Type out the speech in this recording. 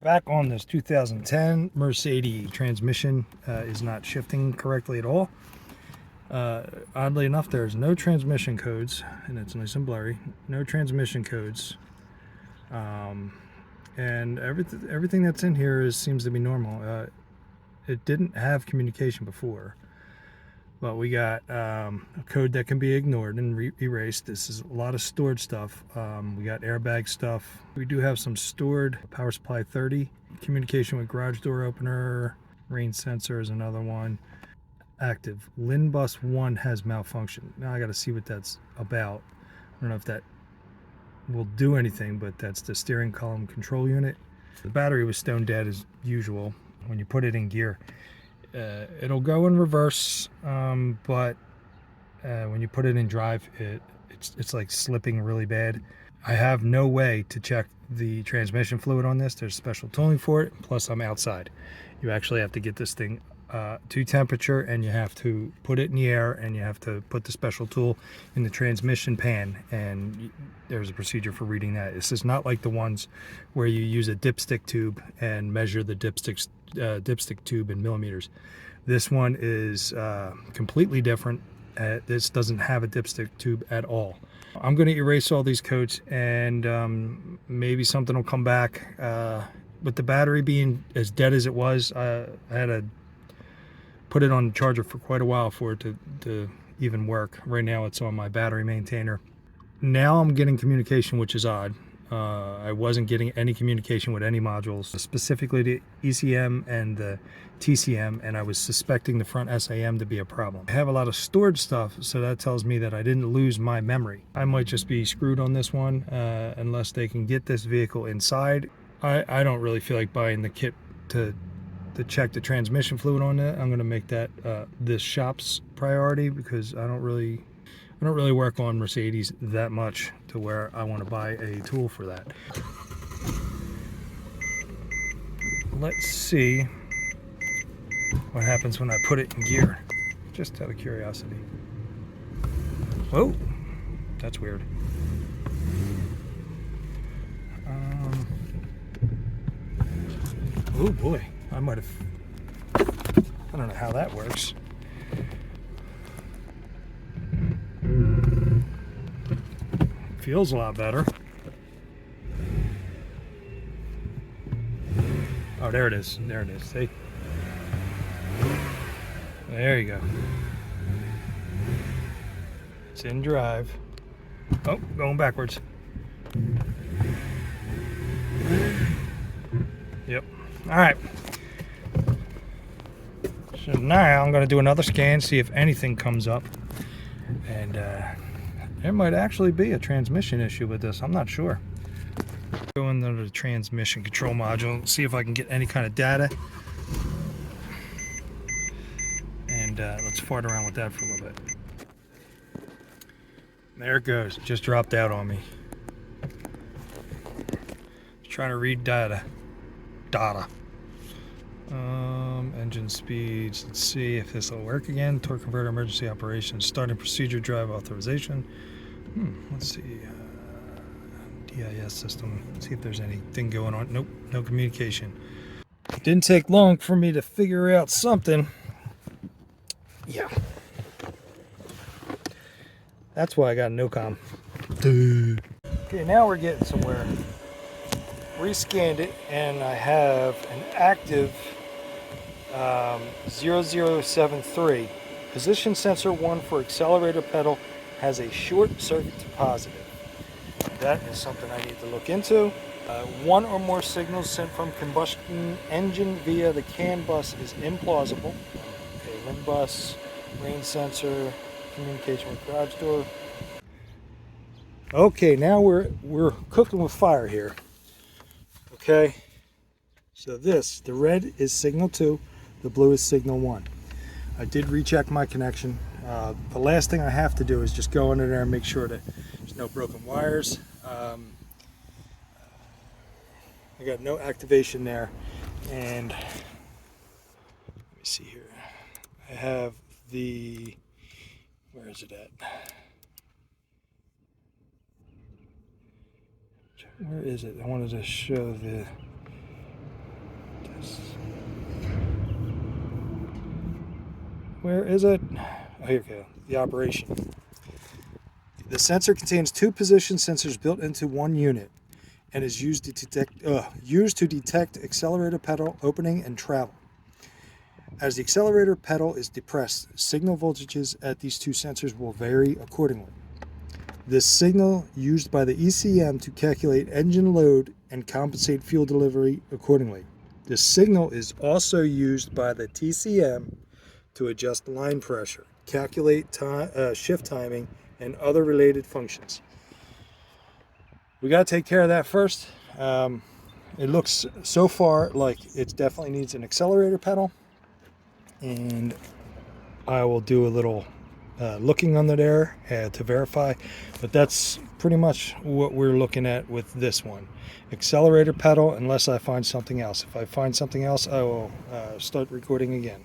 Back on this 2010 Mercedes, transmission is not shifting correctly at all. Oddly enough, there's no transmission codes, and it's nice and blurry. No transmission codes, and everything that's in here seems to be normal. It didn't have communication before, but we got a code that can be ignored and erased. This is a lot of stored stuff. We got airbag stuff. We do have some stored power supply 30, communication with garage door opener, rain sensor is another one. Active. LIN bus 1 has malfunction. Now I got to see what that's about. I don't know if that will do anything, but that's the steering column control unit. The battery was stone dead as usual. When you put it in gear, it'll go in reverse, but when you put it in drive, it's like slipping really bad. I have no way to check the transmission fluid on this. There's special tooling for it. Plus, I'm outside. You actually have to get this thing to temperature, and you have to put it in the air, and you have to put the special tool in the transmission pan, and there's a procedure for reading that. This is not like the ones where you use a dipstick tube and measure the dipstick tube in millimeters. This one is completely different. This doesn't have a dipstick tube at all. I'm going to erase all these codes, and maybe something will come back. With the battery being as dead as it was, I had to put it on the charger for quite a while for it to even work. Right now it's on my battery maintainer. Now I'm getting communication, which is odd. I wasn't getting any communication with any modules, specifically the ECM and the TCM, and I was suspecting the front SAM to be a problem. I have a lot of stored stuff, so that tells me that I didn't lose my memory. I might just be screwed on this one, unless they can get this vehicle inside. I don't really feel like buying the kit to check the transmission fluid on it. I'm going to make that this shop's priority, because I don't really work on Mercedes that much to where I want to buy a tool for that. Let's see what happens when I put it in gear, just out of curiosity. Whoa, that's weird. Oh boy, I don't know how that works. Feels a lot better. Oh, there it is. There it is. See? There you go. It's in drive. Oh, going backwards. Yep. All right. So now I'm going to do another scan, see if anything comes up. And there might actually be a transmission issue with this. I'm not sure. Go into the transmission control module, see if I can get any kind of data. And let's fart around with that for a little bit. There it goes. Just dropped out on me. Trying to read data. Engine speeds. Let's see if this will work again. Torque converter, emergency operations, starting procedure, drive authorization. Let's see. DIS system. Let's see if there's anything going on. Nope, no communication. Didn't take long for me to figure out something. Yeah. That's why I got no com. Okay, now we're getting somewhere. Rescanned it, and I have an active 0073. Position sensor 1 for accelerator pedal has a short circuit to positive. That is something I need to look into. One or more signals sent from combustion engine via the CAN bus is implausible. Okay, LIN bus, rain sensor, communication with garage door. Okay, now we're cooking with fire here. Okay, so the red is signal 2, the blue is signal 1. I did recheck my connection. The last thing I have to do is just go under there and make sure that there's no broken wires. I got no activation there, and let me see here. I have the, where is it at? Where is it? I wanted to show the Where is it? Oh, here we go. The operation. The sensor contains 2 position sensors built into one unit and is used to detect accelerator pedal opening and travel. As the accelerator pedal is depressed, signal voltages at these 2 sensors will vary accordingly. This signal used by the ECM to calculate engine load and compensate fuel delivery accordingly. This signal is also used by the TCM to adjust line pressure, calculate shift timing, and other related functions. We got to take care of that first. It looks so far like it definitely needs an accelerator pedal, and I will do a little looking under there to verify, but that's pretty much what we're looking at with this one. Accelerator pedal, unless I find something else. If I find something else, I will start recording again.